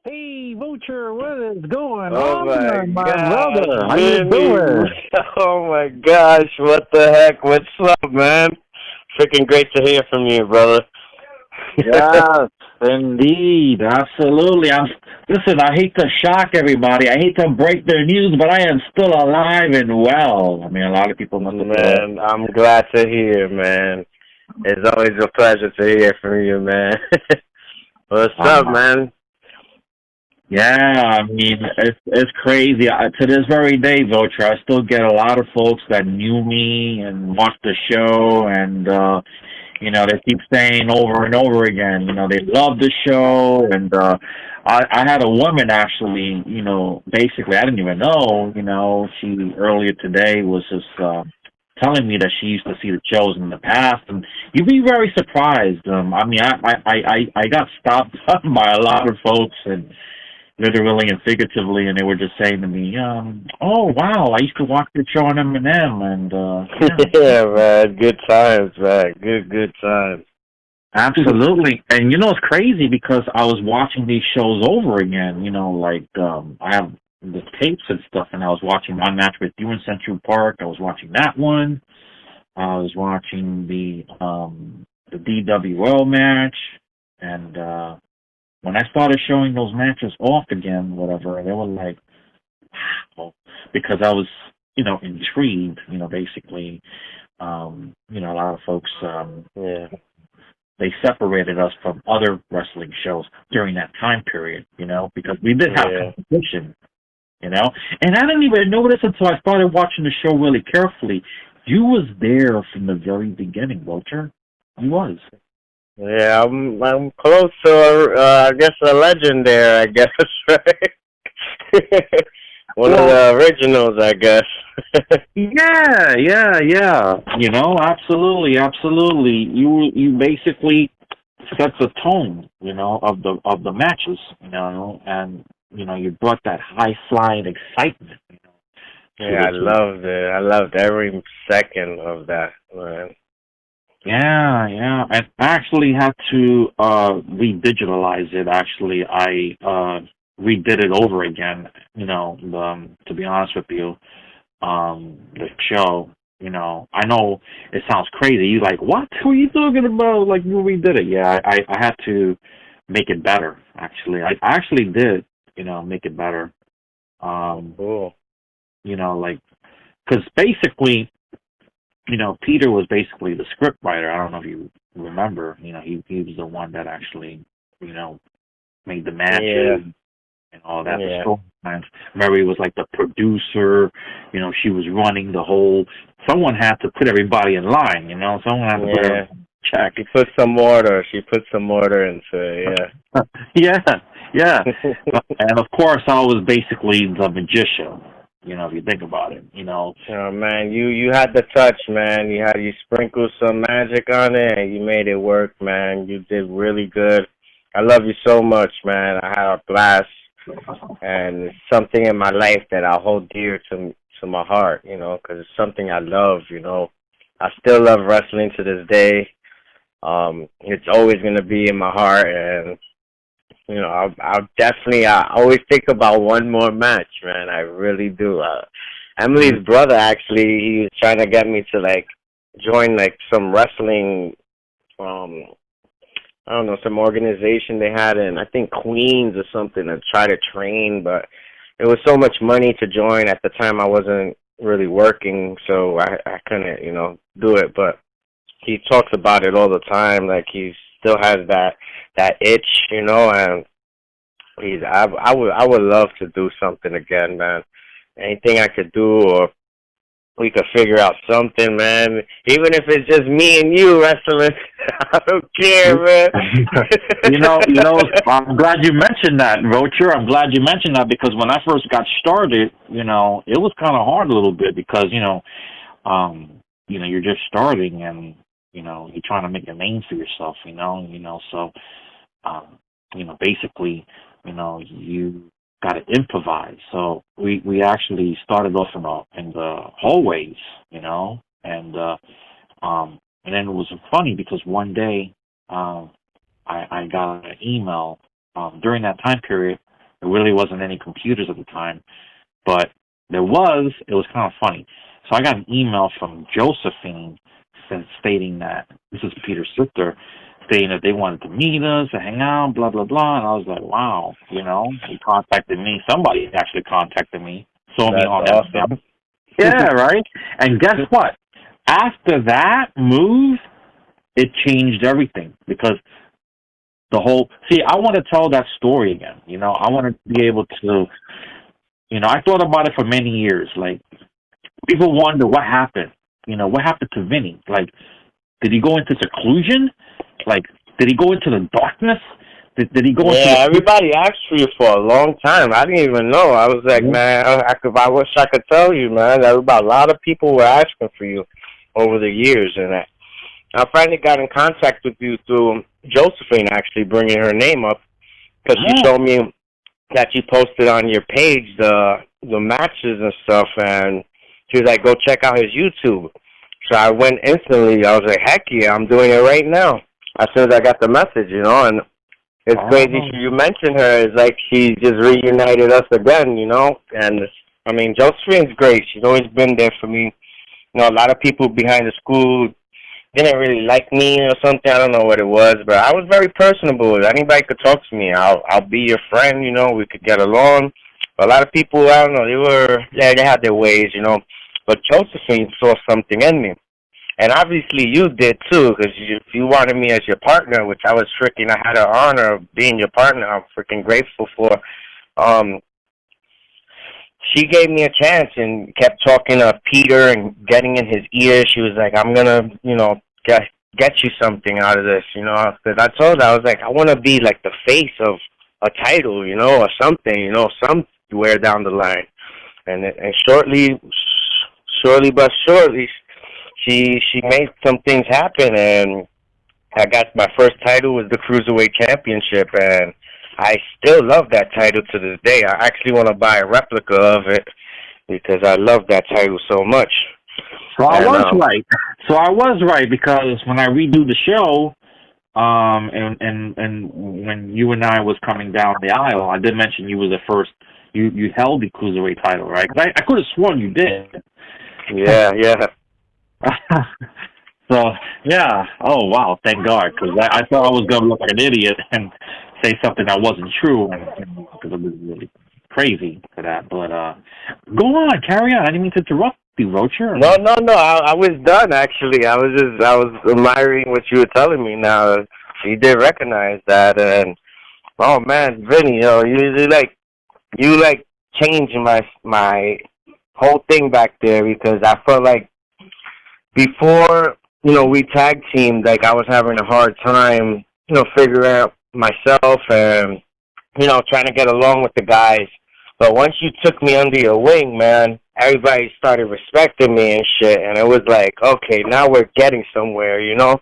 Hey, Vulture, what is going Oh my on, my gosh, brother? How you Vinny! doing? Oh my gosh, what the heck? What's up, man? Freaking great to hear from you, brother. Yes, indeed, absolutely. Listen. I hate to shock everybody. I hate to break their news, but I am still alive and well. I mean, a lot of people must have thought. Man, I'm glad to hear, man. It's always a pleasure to hear from you, man. What's up, Wow. man? Yeah, I mean, it's crazy. To this very day, Vulture, I still get a lot of folks that knew me and watched the show, and they keep saying over and over again, they love the show. And I had a woman actually, basically, I didn't even know, she earlier today was just telling me that she used to see the shows in the past, and you'd be very surprised. I mean, I got stopped by a lot of folks, and literally and figuratively, and they were just saying to me, "Oh wow, I used to watch the show on M&M," and yeah, Yeah, man. Good times, man. Good times. absolutely. And it's crazy because I was watching these shows over again. Like I have the tapes and stuff, and I was watching My Match with You in Central Park. I was watching that one. I was watching the DWO match, and when I started showing those matches off again, whatever, they were like, wow, because I was, intrigued, basically, a lot of folks, Yeah, they separated us from other wrestling shows during that time period, because we did have yeah. competition, and I didn't even notice until I started watching the show really carefully. You was there from the very beginning, Walter. You was. Yeah, I'm close to I guess a legend there. I guess right. One of Well, the originals, I guess. yeah. Absolutely, absolutely. You basically set the tone, of the matches, and you brought that high flying excitement, to Yeah, the I to the loved it. I loved every second of that, man. Yeah. I actually had to redigitalize it. Actually, I redid it over again. To be honest with you, the show. I know it sounds crazy. You like, what? Who are you talking about? Like, you redid it? Yeah, I had to make it better. Actually, I actually did. Make it better. Um, Cool. like, because basically, Peter was basically the script writer. I don't know if you remember. He was the one that actually, you know, made the Yeah, matches and all that. The yeah, storylines. Mary was like the producer. She was running the whole. Someone had to put everybody in line. Someone had to put yeah. everyone in check. She put some order. She put some order into it. Yeah, yeah. Yeah. And of course, I was basically the magician. If you think about it. Oh man, you had the touch, man. You sprinkled some magic on it, and you made it work, man. You did really good. I love you so much, man. I had a blast, and it's something in my life that I hold dear to my heart, because it's something I love, I still love wrestling to this day. It's always gonna be in my heart, and I always think about one more match, man. I really do. Emily's brother actually, he was trying to get me to like join like some wrestling, um, I don't know, some organization they had in I think Queens or something to try to train, but it was so much money to join at the time. I wasn't really working, so I couldn't, do it. But he talks about it all the time, like he still has that itch, and I would love to do something again, man. Anything I could do, or we could figure out something, man. Even if it's just me and you wrestling, I don't care, man. I'm glad you mentioned that, Rocher. I'm glad you mentioned that because when I first got started, it was kind of hard a little bit because, you're just starting and, you're trying to make a name for yourself, so, basically, you got to improvise. So we actually started off in the hallways, and then it was funny because one day, I got an email during that time period. There really wasn't any computers at the time, but it was kind of funny. So I got an email from Josephine stating that, this is Peter's sister, stating that they wanted to meet us and hang out, blah, blah, blah. And I was like, wow, you know, he contacted me. Somebody actually contacted me, saw me on awesome. that. Yeah, right? And guess what? After that move, it changed everything, because the whole, see, I want to tell that story again. You know, I want to be able to, you know, I thought about it for many years. Like, people wonder what happened. You know, what happened to Vinny? Like, did he go into seclusion? Like, did he go into the darkness? Did he go into Yeah, everybody asked for you for a long time. I didn't even know. I was like, man, I wish I could tell you, man. A lot of people were asking for you over the years. And I finally got in contact with you through Josephine, actually, bringing her name up, because she told me that you posted on your page the matches and stuff, and she was like, go check out his YouTube. So I went instantly. I was like, heck yeah, I'm doing it right now, as soon as I got the message, you know. And it's crazy you mentioned her. It's like she just reunited us again, you know. And, I mean, Josephine's great. She's always been there for me. You know, a lot of people behind the school didn't really like me or something. I don't know what it was, but I was very personable. If anybody could talk to me, I'll be your friend, you know. We could get along. But a lot of people, I don't know, they had their ways, you know. But Josephine saw something in me. And obviously you did too, because if you wanted me as your partner, which I had the honor of being your partner, I'm freaking grateful for. She gave me a chance and kept talking to Peter and getting in his ear. She was like, I'm going to, you know, get you something out of this, you know. Because I told her, I was like, I want to be like the face of a title, you know, or something, you know, somewhere down the line. And shortly but surely, she made some things happen, and I got my first title was the Cruiserweight Championship, and I still love that title to this day. I actually want to buy a replica of it because I love that title so much. So I was right because when I redo the show, and when you and I was coming down the aisle, I did mention you were the first. You held the Cruiserweight title, right? Because I could have sworn you did. Yeah. So, yeah. Oh, wow. Thank God. Because I thought I was going to look like an idiot and say something that wasn't true. Because it was really crazy for that. But go on. Carry on. I didn't mean to interrupt you, Volture. No. I was done, actually. I was admiring what you were telling me now. You did recognize that. And, oh, man, Vinny, you know, you changed my whole thing back there, because I felt like before, you know, we tag teamed, like I was having a hard time, you know, figuring out myself and, you know, trying to get along with the guys. But once you took me under your wing, man, everybody started respecting me and shit. And it was like, okay, now we're getting somewhere, you know?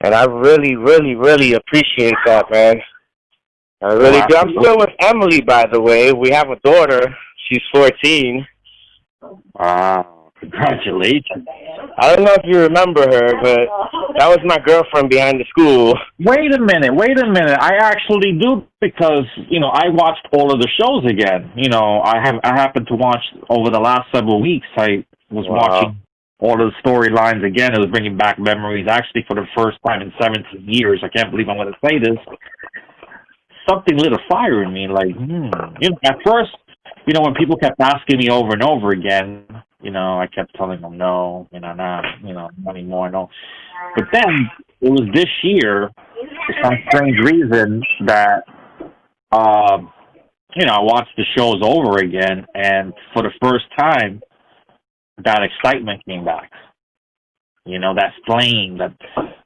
And I really, really, really appreciate that, man. I really do. I'm still with Emily, by the way. We have a daughter. She's 14. Wow. Congratulations. I don't know if you remember her, but that was my girlfriend behind the school. Wait a minute. I actually do, because, you know, I watched all of the shows again. You know, I happened to watch over the last several weeks. I was watching all of the storylines again. It was bringing back memories, actually, for the first time in 17 years. I can't believe I'm going to say this. Something lit a fire in me, like, You know, at first, you know, when people kept asking me over and over again, you know, I kept telling them no, you know, not anymore, no. But then it was this year, for some strange reason, that, you know, I watched the shows over again, and for the first time, that excitement came back. You know, that flame, that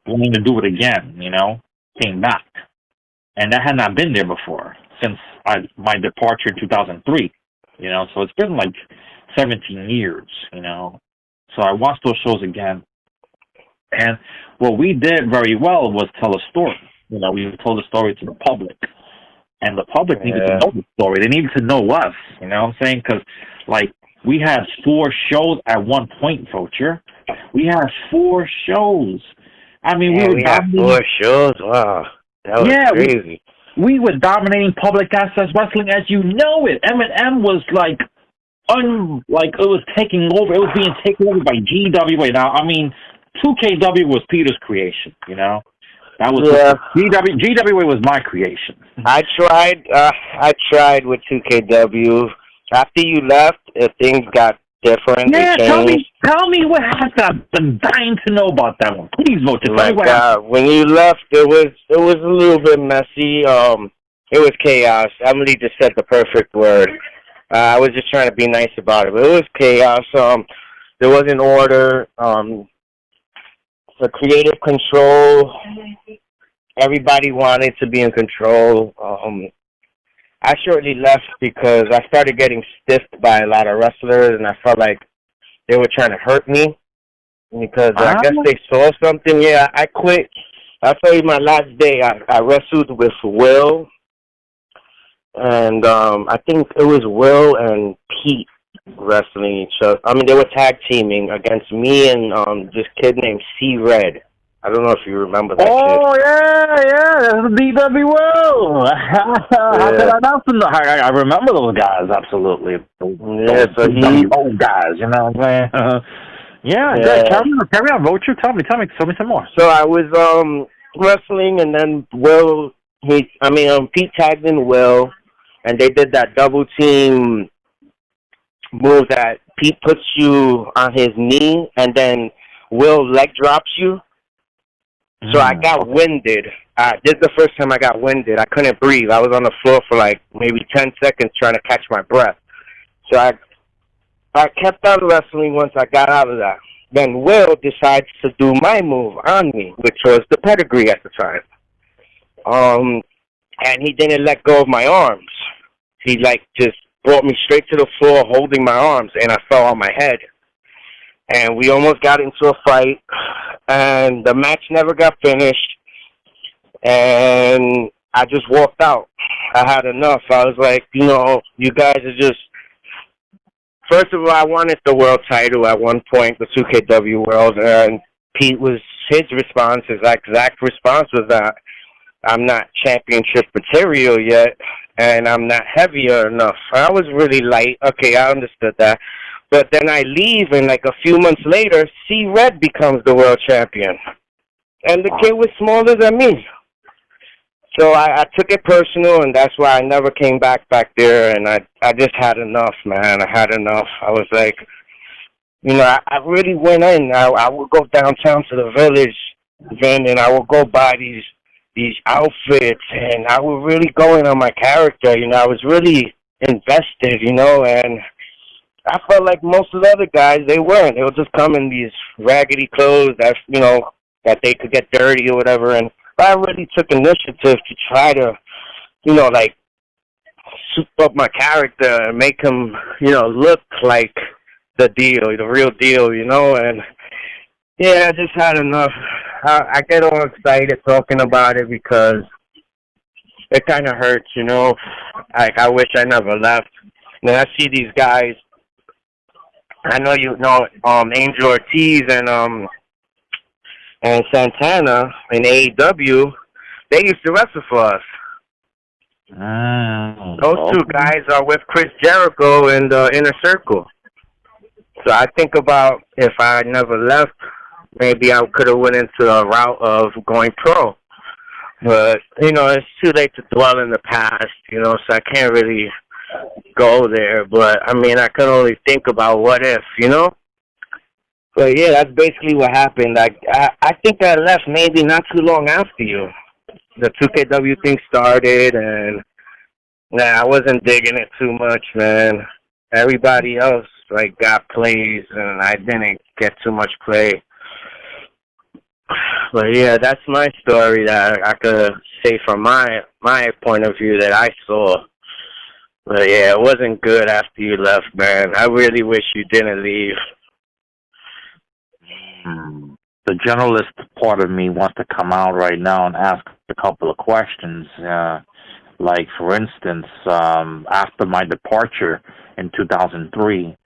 wanting to do it again, you know, came back. And that had not been there before since my departure in 2003, you know, so it's been like 17 years, you know. So I watched those shows again. And what we did very well was tell a story. You know, we told the story to the public. And the public needed to know the story. They needed to know us, you know what I'm saying? Because, like, we had 4 shows at one point, Volture. We had 4 shows. I mean, we had 4 shows? Wow. That was crazy. we were dominating public access wrestling as you know it. M&M was like, it was taking over. It was being taken over by GWA. Now, I mean, 2KW was Peter's creation, you know? That was GWA was my creation. I tried with 2KW. After you left, things got different. Yeah, tell me what happened. I've been dying to know about that one. Please, Volture. Tell me what happened. When you left, it was a little bit messy. It was chaos. Emily just said the perfect word. I was just trying to be nice about it, but it was chaos. There wasn't order. The creative control. Everybody wanted to be in control. I shortly left because I started getting stiffed by a lot of wrestlers, and I felt like they were trying to hurt me because I guess they saw something. Yeah, I quit. I'll tell you my last day. I wrestled with Will, and I think it was Will and Pete wrestling each other. I mean, they were tag teaming against me and this kid named C Red. I don't know if you remember that kid. Oh, yeah, that's the DWO. How could I not know? I remember those guys, absolutely. Yeah, so he... old guys, you know what I'm saying? Yeah. Carry on, Volture. Tell me some more. So I was wrestling, and then Pete tagged in Will, and they did that double team move that Pete puts you on his knee, and then Will leg drops you. So I got winded. This is the first time I got winded. I couldn't breathe. I was on the floor for like maybe 10 seconds trying to catch my breath. So I kept on wrestling once I got out of that. Then Will decides to do my move on me, which was the pedigree at the time. And he didn't let go of my arms. He just brought me straight to the floor holding my arms, and I fell on my head. And we almost got into a fight, and the match never got finished, and I just walked out. I had enough. I was like, you guys are just... First of all, I wanted the world title at one point, the 2KW world, and his response, his exact response was that I'm not championship material yet, and I'm not heavier enough. I was really light. Okay, I understood that. But then I leave, and like a few months later, C Red becomes the world champion. And the kid was smaller than me. So I took it personal, and that's why I never came back there. And I just had enough, man. I had enough. I was like, I really went in. I would go downtown to the village, Vin, and I would go buy these outfits, and I would really go in on my character. I was really invested, and I felt like most of the other guys, they weren't. They would just come in these raggedy clothes that, that they could get dirty or whatever. And I really took initiative to try to, soup up my character and make him, look like the real deal, And, yeah, I just had enough. I get all excited talking about it because it kind of hurts, I wish I never left. And I see these guys. I know Angel Ortiz and Santana in AEW. They used to wrestle for us. Those two guys are with Chris Jericho in the Inner Circle. So I think about if I never left, maybe I could have went into a route of going pro. But, it's too late to dwell in the past, so I can't really go there. But, I can only think about what if, But, yeah, that's basically what happened. I think I left maybe not too long after you. The 2KW thing started, and, I wasn't digging it too much, man. Everybody else, got plays, and I didn't get too much play. But, yeah, that's my story that I could say from my point of view that I saw. But, yeah, it wasn't good after you left, man. I really wish you didn't leave. The journalist part of me wants to come out right now and ask a couple of questions. Like, for instance, after my departure in 2003,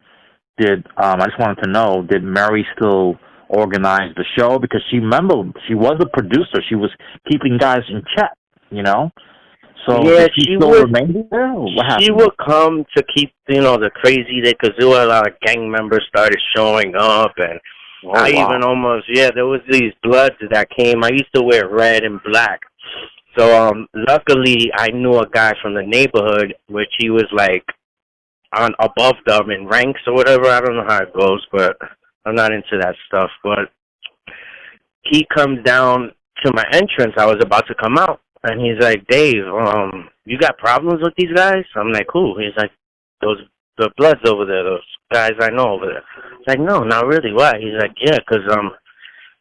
I just wanted to know, did Mary still organize the show? Because she was a producer. She was keeping guys in check, So Yeah, did she she still would. remain there? Or what She happened? would come to keep, the crazy day, because there were a lot of gang members started showing up, and Oh I even wow. almost, there was these bloods that came. I used to wear red and black. So, luckily, I knew a guy from the neighborhood, which he was like on above them in ranks or whatever. I don't know how it goes, but I'm not into that stuff. But he comes down to my entrance. I was about to come out, and he's like, "Dave, you got problems with these guys?" I'm like, "Who?" He's like, "Those the Bloods over there, those guys I know over there." It's like, "No, not really. Why?" He's like, "Yeah, 'cause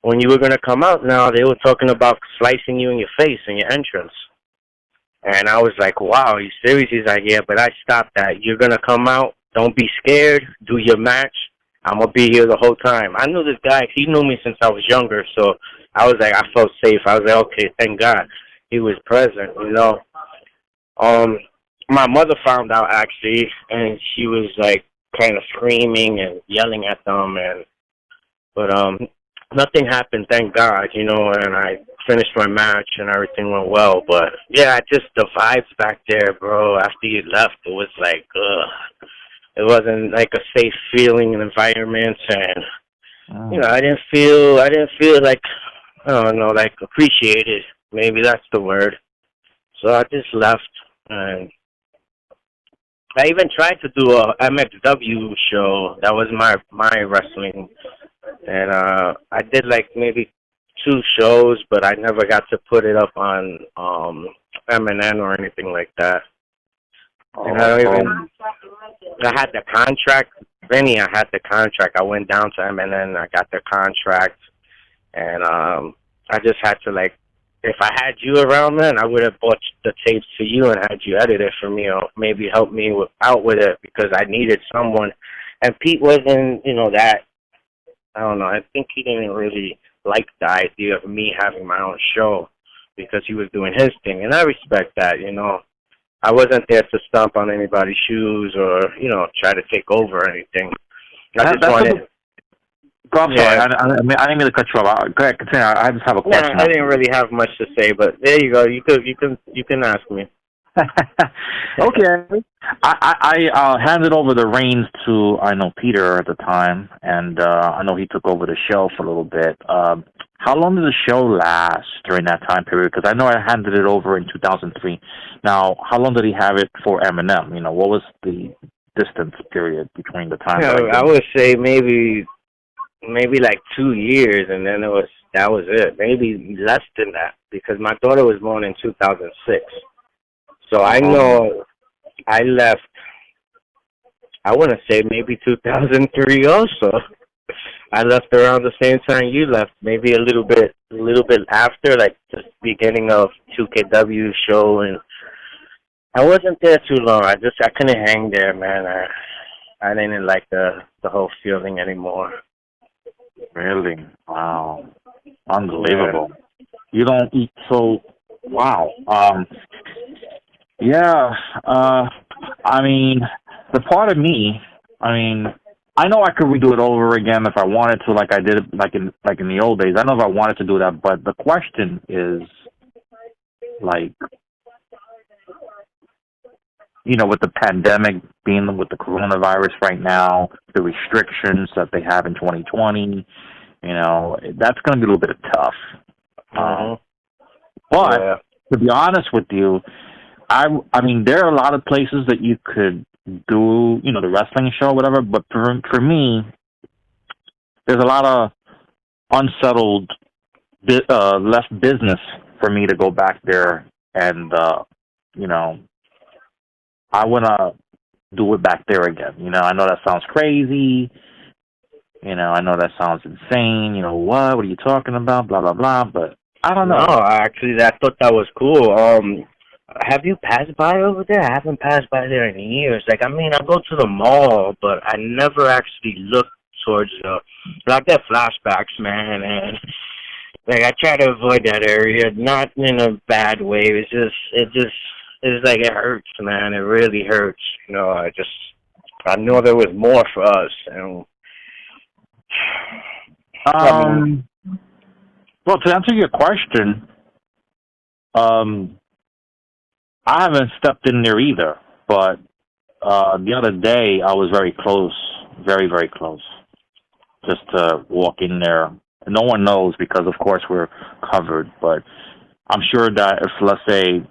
when you were gonna come out, now they were talking about slicing you in your face in your entrance." And I was like, "Wow, are you serious?" He's like, "Yeah, but I stopped that. You're gonna come out. Don't be scared. Do your match. I'm gonna be here the whole time." I knew this guy. He knew me since I was younger, so I was like, I felt safe. I was like, okay, thank God he was present. Um, my mother found out actually, and she was like kind of screaming and yelling at them, but nothing happened, thank God. And I finished my match and everything went well. But yeah, just the vibes back there, bro. After you left, it was like, ugh. It wasn't like a safe feeling and environment, and Mm. I didn't feel like, I don't know, like appreciated. Maybe that's the word. So I just left, and I even tried to do a MXW show. That was my wrestling, and I did like maybe 2 shows, but I never got to put it up on MNN or anything like that. And I Oh, don't so even. I had the contract, Vinny. I had the contract. I went down to MNN. I got the contract, and I just had to like. If I had you around, man, I would have bought the tapes for you and had you edit it for me, or maybe help me out with it, because I needed someone. And Pete wasn't, that. I don't know. I think he didn't really like the idea of me having my own show, because he was doing his thing, and I respect that. I wasn't there to stomp on anybody's shoes or, try to take over or anything. I just that's a wanted, good. Go, I'm sorry. yeah. I didn't mean to cut you off. Go ahead, continue. I just have a Nah, question. I didn't really have much to say, but there you go. You can ask me. Okay. I handed over the reins to, I know, Peter at the time, and I know he took over the show for a little bit. How long did the show last during that time period? Because I know I handed it over in 2003. Now, how long did he have it for Eminem? What was the distance period between the time Yeah, that I I did? would say maybe like 2 years, and then that was it. Maybe less than that, because my daughter was born in 2006. So I Um, know I left. I want to say maybe 2003 also. I left around the same time you left, maybe a little bit after, like the beginning of 2KW show, and I wasn't there too long. I couldn't hang there, man. I didn't like the whole feeling anymore. really? Wow. Yeah. Unbelievable. You don't eat so. Wow. Yeah. I mean, the part of me. I mean, I know I could redo it over again if I wanted to, like I did, like in the old days. I know if I wanted to do that, but the question is, like, with the pandemic being with the coronavirus right now, the restrictions that they have in 2020, that's going to be a little bit tough. Mhm. But Yeah. to be honest with you, I mean, there are a lot of places that you could do, the wrestling show, whatever. But for me, there's a lot of unsettled, left business for me to go back there, and you know, I want to do it back there again. I know that sounds crazy. I know that sounds insane. What are you talking about? Blah blah blah. But I don't No, know. actually, I thought that was cool. Have you passed by over there? I haven't passed by there in years. Like, I mean, I go to the mall, but I never actually look towards like that flashbacks, man. And like, I try to avoid that area, not in a bad way. It's like it hurts, man. It really hurts. I know there was more for us, and I mean, Um. Well, to answer your question, um, I haven't stepped in there either, but the other day I was very close, very, very close, just to walk in there. No one knows because, of course, we're covered, but I'm sure that if, let's say,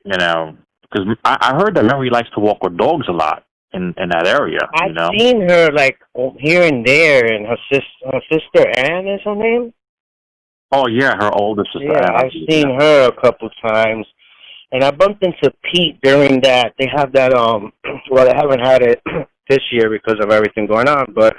because I heard that Mary likes to walk with dogs a lot in that area. I've seen her like here and there, and her sister Anne is her name. Oh yeah, her older sister. Yeah, Anne, I've seen her a couple times, and I bumped into Pete during that. They have that well, they haven't had it this year because of everything going on, but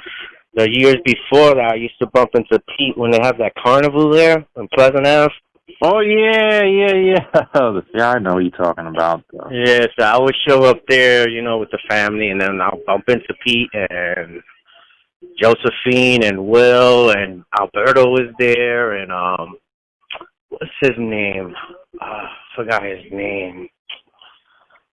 the years before that, I used to bump into Pete when they have that carnival there in Pleasant Ave. Oh, yeah. Yeah, I know what you're talking about. Yeah, so I would show up there, with the family, and then I'll bump into Pete and Josephine and Will, and Alberto was there, and, what's his name? I forgot his name.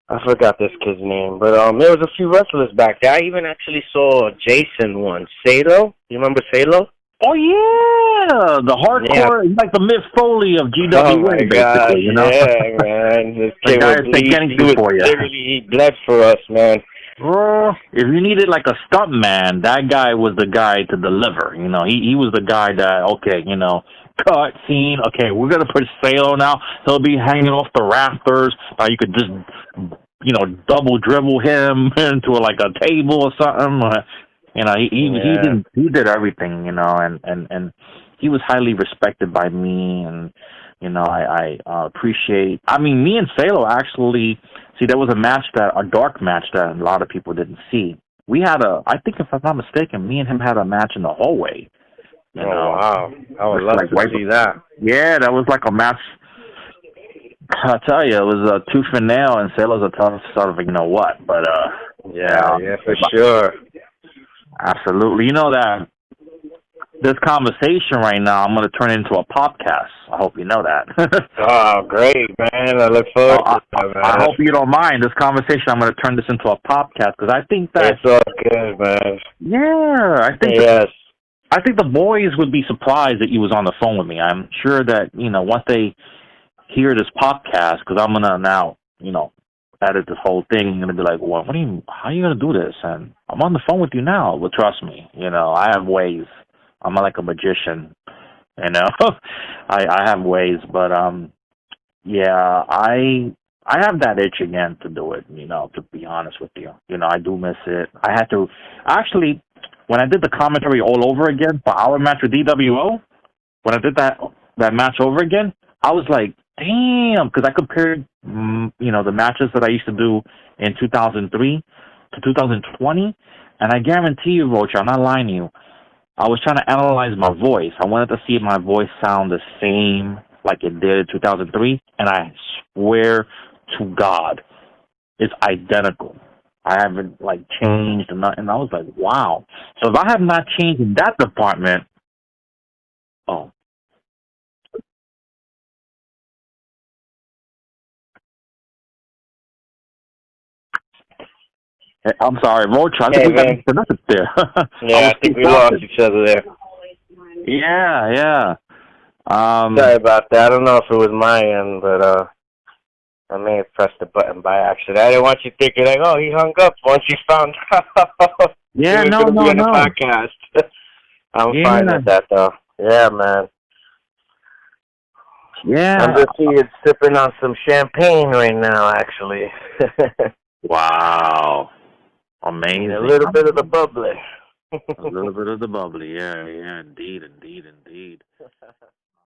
I forgot this kid's name, but there was a few wrestlers back there. I even actually saw Jason once. Salo? You remember Salo? Oh, yeah, the hardcore, like the Mick Foley of GWA, oh my God, basically, yeah, man. This kid he bled for us, man. If you needed like a stunt man, that guy was the guy to deliver. He was the guy that, okay, cut scene. Okay, we're gonna put Salo now. He'll be hanging off the rafters. You could just, double dribble him into like a table or something. He did everything, and he was highly respected by me, and I appreciate. I mean, me and Salo actually, there was a dark match that a lot of people didn't see. We had I think if I'm not mistaken, me and him had a match in the hallway. Wow, I would love to see that. Yeah, that was like a match. I'll tell you, it was a tooth and nail, and Salo's a tough sort of, but yeah, for sure. Absolutely. That this conversation right now, I'm going to turn it into a podcast. I hope you know that. Oh, great, man. I look forward to that, man. I hope you don't mind this conversation. I'm going to turn this into a podcast because I think that... It's all good, man. Yeah, I think... Yes. I think the boys would be surprised that you was on the phone with me. I'm sure that, once they hear this podcast, because I'm going to now, edit this whole thing, I'm going to be like, well, how are you going to do this? And I'm on the phone with you now. Well, trust me, I have ways. I'm like a magician, I have ways, but, yeah, I have that itch again to do it, to be honest with you. I do miss it. I had to, actually, when I did the commentary all over again for our match with DWO, when I did that match over again, I was like, damn, because I compared, the matches that I used to do in 2003 to 2020, and I guarantee you, Roach, I'm not lying to you, I was trying to analyze my voice. I wanted to see if my voice sounded the same like it did in 2003, and I swear to God, it's identical. I haven't, changed or nothing. I was like, wow. So if I have not changed in that department, I'm sorry, Roach. I think we got disconnected there. Yeah, I think we lost each other there. Yeah. Sorry about that. I don't know if it was my end, but I may have pressed the button by accident. I didn't want you thinking he hung up once he found out. Yeah, no. Podcast. I'm fine with that though. Yeah, man. Yeah. I'm just sipping on some champagne right now, actually. Wow. Amazing. A little bit of the bubbly. A little bit of the bubbly, yeah, indeed.